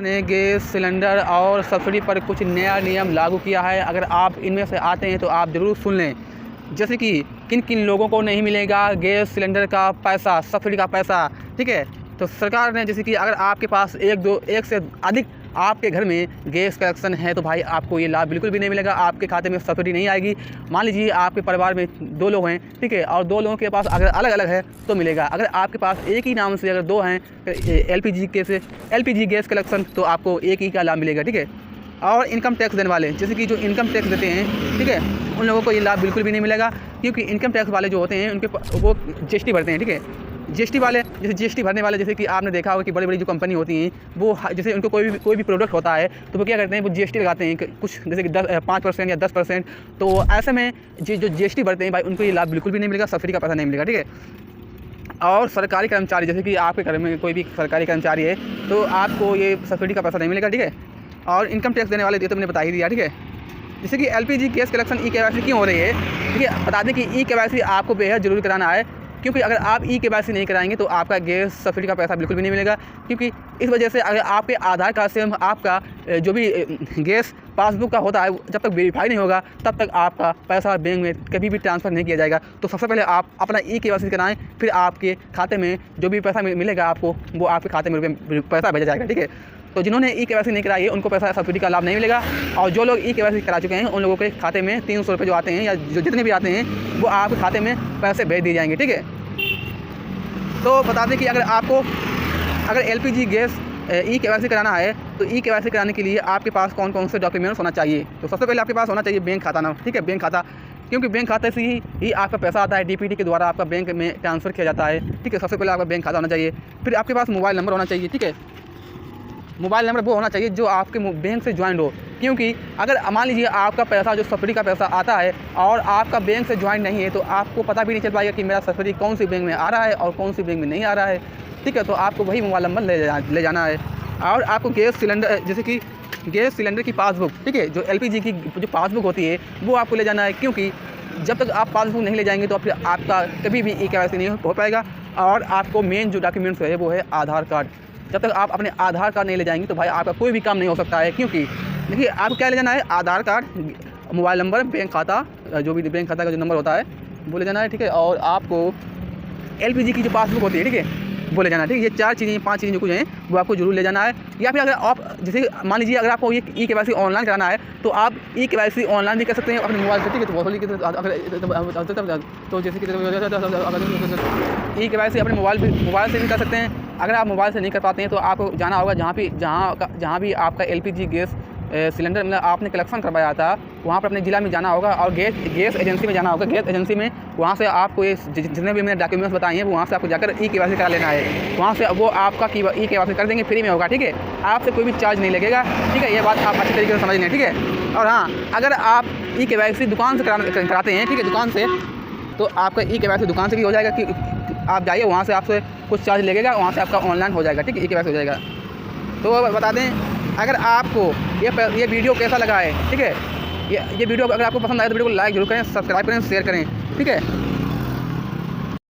ने gas cylinder और subsidy पर कुछ नया नियम लागू किया है। अगर आप इनमें से आते हैं तो आप ज़रूर सुन लें। जैसे कि किन किन लोगों को नहीं मिलेगा गैस सिलेंडर का पैसा, सब्सिडी का पैसा, ठीक है। तो सरकार ने जैसे कि अगर आपके पास एक से अधिक आपके घर में गैस कनेक्शन है तो भाई आपको ये लाभ बिल्कुल भी नहीं मिलेगा, आपके खाते में सब्सिडी नहीं आएगी। मान लीजिए आपके परिवार में 2 लोग हैं, ठीक है, और 2 लोगों के पास अगर अलग अलग है तो मिलेगा। अगर आपके पास एक ही नाम से अगर 2 हैं एलपीजी गैस कनेक्शन तो आपको एक ही का लाभ मिलेगा, ठीक है। और इनकम टैक्स देने वाले, जैसे कि जो इनकम टैक्स देते हैं, ठीक है, उन लोगों को ये लाभ बिल्कुल भी नहीं मिलेगा, क्योंकि इनकम टैक्स वाले जो होते हैं वो जीएसटी भरते हैं, ठीक है। जीएसटी वाले, जैसे जीएसटी भरने वाले, जैसे कि आपने देखा होगा कि बड़ी बड़ी जो कंपनी होती हैं वो जैसे उनको कोई भी प्रोडक्ट होता है तो वो क्या करते हैं, वो जीएसटी लगाते हैं कुछ, जैसे कि 5% या 10%। तो ऐसे में जो जीएसटी भरते हैं भाई उनको ये लाभ बिल्कुल भी नहीं मिलेगा, सब्सिडी का पैसा नहीं मिलेगा, ठीक है। और सरकारी कर्मचारी, जैसे कि आपके घर में कोई भी सरकारी कर्मचारी है तो आपको ये सब्सिडी का पैसा नहीं मिलेगा, ठीक है। और इनकम टैक्स देने वाले ये तो मैंने बता ही दिया, ठीक है। जैसे कि एलपीजी गैस कनेक्शन ई-केवाईसी क्यों हो रही है, ठीक है। बता दें कि ई-केवाईसी आपको बेहद ज़रूरी कराना है, क्योंकि अगर आप ई-केवाईसी नहीं कराएंगे तो आपका गैस सब्सिडी का पैसा बिल्कुल भी नहीं मिलेगा। क्योंकि इस वजह से अगर आपके आधार कार्ड से आपका जो भी गैस पासबुक का होता है जब तक वेरीफाई नहीं होगा तब तक आपका पैसा बैंक में कभी भी ट्रांसफ़र नहीं किया जाएगा। तो सबसे पहले आप अपना ई-केवाईसी कराएं, फिर आपके खाते में जो भी पैसा मिलेगा आपको वो आपके खाते में पैसा भेजा जाएगा, ठीक है। तो जिन्होंने ई-केवाईसी नहीं कराई है उनको पैसा सब्सिडी का लाभ नहीं मिलेगा, और जो लोग ई-केवाईसी करा चुके हैं उन लोगों के खाते में 300 रुपये जो आते हैं या जो जितने भी आते हैं वो आपके खाते में पैसे भेज दिए जाएंगे, ठीक है। तो बता दें कि अगर एलपीजी गैस ई-केवाईसी कराना है तो ई-केवाईसी कराने के लिए आपके पास कौन कौन से डॉक्यूमेंट्स होना चाहिए। तो सबसे पहले आपके पास होना चाहिए बैंक खाता ना, ठीक है, बैंक खाता, क्योंकि बैंक खाते से ही आपका पैसा आता है, डीपीटी के द्वारा आपका बैंक में ट्रांसफ़र किया जाता है, ठीक है। सबसे पहले आपका बैंक खाता होना चाहिए, फिर आपके पास मोबाइल नंबर होना चाहिए, ठीक है। मोबाइल नंबर वो होना चाहिए जो आपके बैंक से ज्वाइंट हो, क्योंकि अगर मान लीजिए आपका पैसा जो सब्सिडी का पैसा आता है और आपका बैंक से ज्वाइंट नहीं है तो आपको पता भी नहीं चल पाएगा कि मेरा सब्सिडी कौन सी बैंक में आ रहा है और कौन सी बैंक में नहीं आ रहा है, ठीक है। तो आपको वही मोबाइल नंबर ले जाना है। और आपको गैस सिलेंडर, जैसे कि गैस सिलेंडर की पासबुक, ठीक है, जो एलपीजी की जो पासबुक होती है वो आपको ले जाना है, क्योंकि जब तक आप पासबुक नहीं ले जाएंगे तो फिर आपका कभी भी ई-केवाईसी नहीं हो पाएगा। और आपको मेन जो डॉक्यूमेंट्स है वो है आधार कार्ड। जब तक आप अपने आधार कार्ड नहीं ले जाएंगे तो भाई आपका कोई भी काम नहीं हो सकता है, क्योंकि देखिए आपको क्या ले जाना है, आधार कार्ड, मोबाइल नंबर, बैंक खाता, जो भी बैंक खाता का जो नंबर होता है वो ले जाना है, ठीक है। और आपको एलपीजी की जो पासबुक होती है, ठीक है, वो ले जाना है, ठीक है। ये 4 चीज़ें 5 चीज़ें जो कुछ हैं वो आपको जरूर ले जाना है। या फिर अगर आप जैसे मान लीजिए अगर आपको ये ई-केवाईसी ऑनलाइन कराना है तो आप ई-केवाईसी ऑनलाइन भी कर सकते हैं अपने मोबाइल से, ठीक है। तो जैसे कि ई-केवाईसी अपने मोबाइल से भी कर सकते हैं। अगर आप मोबाइल से नहीं कर पाते हैं तो आपको जाना होगा जहाँ भी आपका एलपीजी गैस सिलेंडर मतलब आपने कलेक्शन करवाया था वहाँ पर अपने ज़िला में जाना होगा और गैस एजेंसी में जाना होगा। गैस एजेंसी में वहाँ से आपको ये जितने भी मैंने डॉक्यूमेंट्स बताए हैं वहाँ से आपको जाकर ई-केवाईसी करा लेना है। वहाँ से वो आपका ई-केवाईसी कर देंगे, फ्री में होगा, ठीक है। आपसे कोई भी चार्ज नहीं लगेगा, ठीक है। ये बात आप अच्छी तरीके से समझ लें, ठीक है। और हाँ, अगर आप ई-केवाईसी दुकान से कराते हैं, ठीक है, दुकान से, तो आपका ई-केवाईसी दुकान से भी हो जाएगा कि आप जाइए वहाँ से आपसे कुछ चार्ज लगेगा, वहाँ से आपका ऑनलाइन हो जाएगा, ठीक है, ई-केवाईसी हो जाएगा। तो बता दें, अगर आपको ये वीडियो कैसा लगा है, ठीक है, ये वीडियो अगर आपको पसंद आए तो वीडियो को लाइक जरूर करें, सब्सक्राइब करें, शेयर करें, ठीक है।